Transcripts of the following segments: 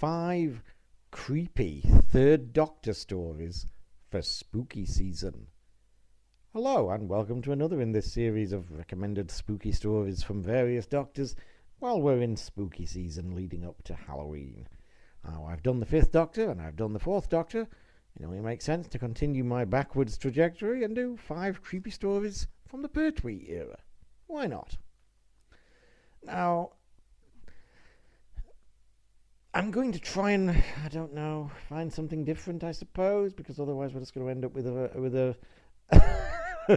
5 creepy Third Doctor stories for spooky season. Hello and welcome to another in this series of recommended spooky stories from various doctors while we're in spooky season leading up to Halloween. Now, I've done the 5th Doctor and I've done the 4th Doctor. It only makes sense to continue my backwards trajectory and do 5 creepy stories from the Pertwee era. Why not? Now, I'm going to try and, find something different, I suppose, because otherwise we're just going to end up with a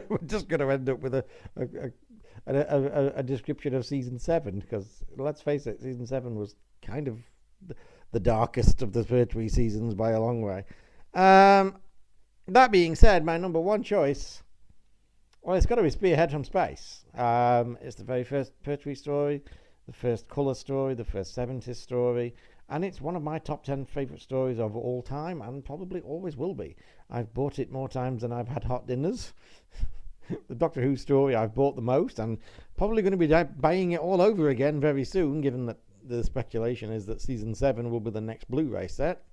we're just going to end up with a description of season 7, because let's face it, season 7 was kind of the darkest of the Pertwee seasons by a long way. That being said, my number one choice, well, it's got to be Spearhead from Space. It's the very first Pertwee story, the first colour story, the first 70s story, and it's one of my top 10 favourite stories of all time, and probably always will be. I've bought it more times than I've had hot dinners. The Doctor Who story I've bought the most, and probably going to be buying it all over again very soon, given that the speculation is that season 7 will be the next Blu-ray set.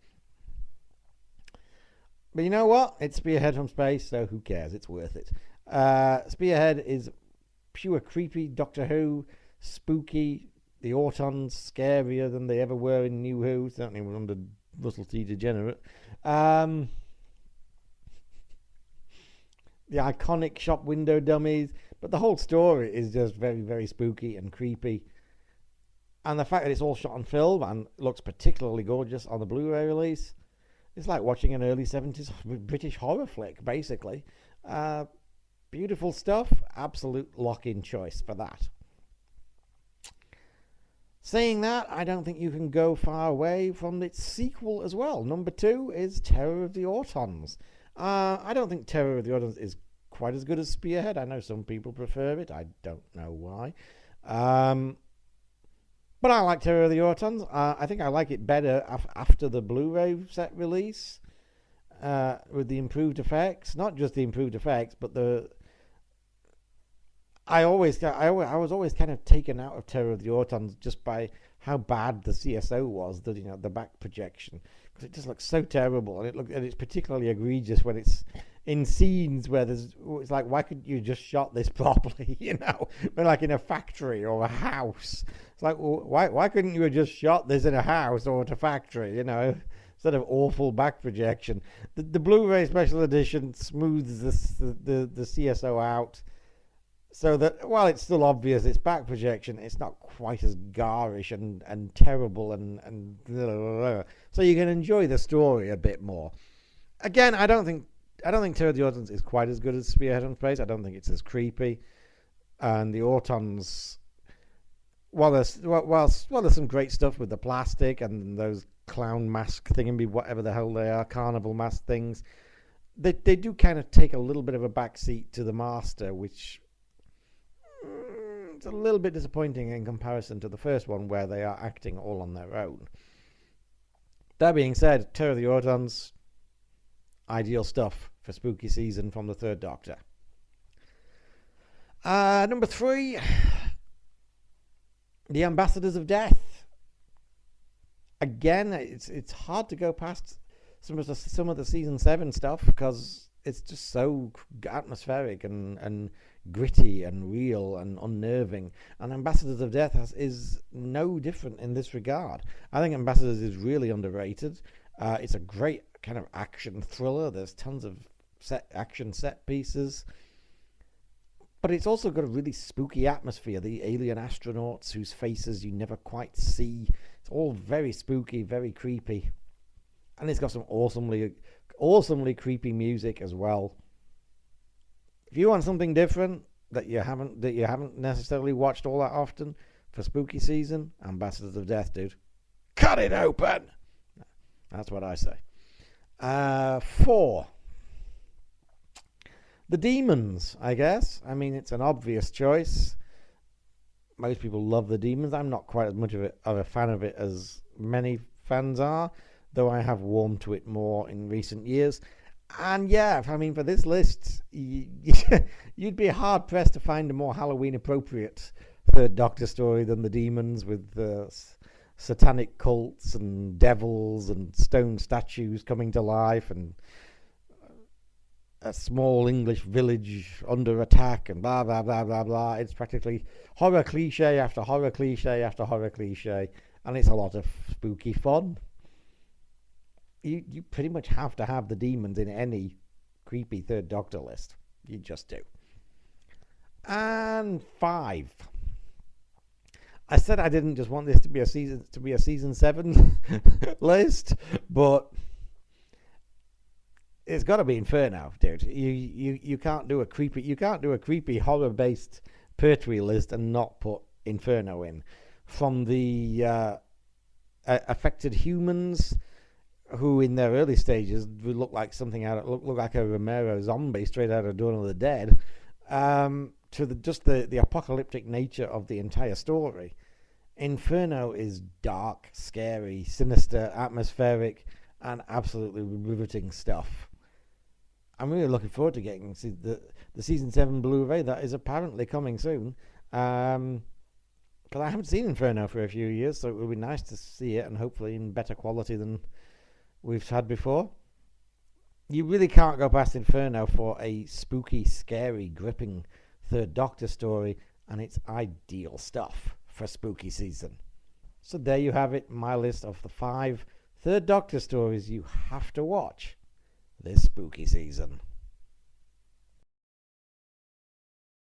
But you know what? It's Spearhead from Space, so who cares? It's worth it. Spearhead is pure creepy Doctor Who, spooky. The Autons scarier than they ever were in New Who, certainly under Russell T. Degenerate. The iconic shop window dummies, but the whole story is just very, very spooky and creepy. And the fact that it's all shot on film and looks particularly gorgeous on the Blu-ray release, it's like watching an early 70s British horror flick, basically. Beautiful stuff, absolute lock-in choice for that. Saying that, I don't think you can go far away from its sequel as well. Number 2 is Terror of the Autons. I don't think Terror of the Autons is quite as good as Spearhead. I know some people prefer it. I don't know why. But I like Terror of the Autons. I think I like it better after the Blu-ray set release with the improved effects. Not just the improved effects, but I was always kind of taken out of Terror of the Autons just by how bad the CSO was, the back projection, because it just looks so terrible, and it's particularly egregious when it's in scenes where it's like, why couldn't you just shot this properly, but like in a factory or a house. It's like, well, why couldn't you have just shot this in a house or at a factory, instead of awful back projection. The Blu-ray special edition smooths the CSO out, so that while it's still obvious it's back projection, it's not quite as garish and terrible and so you can enjoy the story a bit more. Again, I don't think Terror of the Autons is quite as good as Spearhead from Space. I don't think it's as creepy. And the Autons, while there's some great stuff with the plastic and those clown mask thingy, whatever the hell they are, carnival mask things, they do kind of take a little bit of a backseat to the Master, which it's a little bit disappointing in comparison to the first one, where they are acting all on their own. That being said, Terror of the Autons, ideal stuff for spooky season from the 3rd Doctor. Number 3, The Ambassadors of Death. Again, it's hard to go past some of the season 7 stuff, because it's just so atmospheric and gritty and real and unnerving. And Ambassadors of Death is no different in this regard. I think Ambassadors is really underrated. It's a great kind of action thriller. There's tons of action set pieces. But it's also got a really spooky atmosphere. The alien astronauts whose faces you never quite see. It's all very spooky, very creepy. And it's got some awesomely creepy music as well. If you want something different that you haven't necessarily watched all that often for spooky season, Ambassadors of Death, dude. Cut it open! That's what I say. 4. The Demons, I guess. I mean, it's an obvious choice. Most people love the Demons. I'm not quite as much of a fan of it as many fans are, though I have warmed to it more in recent years. And yeah, I mean, for this list, you'd be hard-pressed to find a more Halloween-appropriate 3rd Doctor story than The Demons, with satanic cults and devils and stone statues coming to life and a small English village under attack and blah, blah, blah, blah, blah. It's practically horror cliche after horror cliche after horror cliche, and it's a lot of spooky fun. You pretty much have to have the demons in any creepy Third Doctor list. You just do. And 5. I said I didn't just want this to be a season 7 list, but it's got to be Inferno, dude. You can't do a creepy horror based Pertwee list and not put Inferno in. From the affected humans, who in their early stages would look like look like a Romero zombie straight out of Dawn of the Dead, to the apocalyptic nature of the entire story. Inferno is dark, scary, sinister, atmospheric, and absolutely riveting stuff. I'm really looking forward to getting the season 7 Blu-ray that is apparently coming soon. Because I haven't seen Inferno for a few years, so it would be nice to see it, and hopefully in better quality than we've had before. You really can't go past Inferno for a spooky, scary, gripping Third Doctor story, and it's ideal stuff for spooky season. So there you have it, my list of the 5 Third Doctor stories you have to watch this spooky season.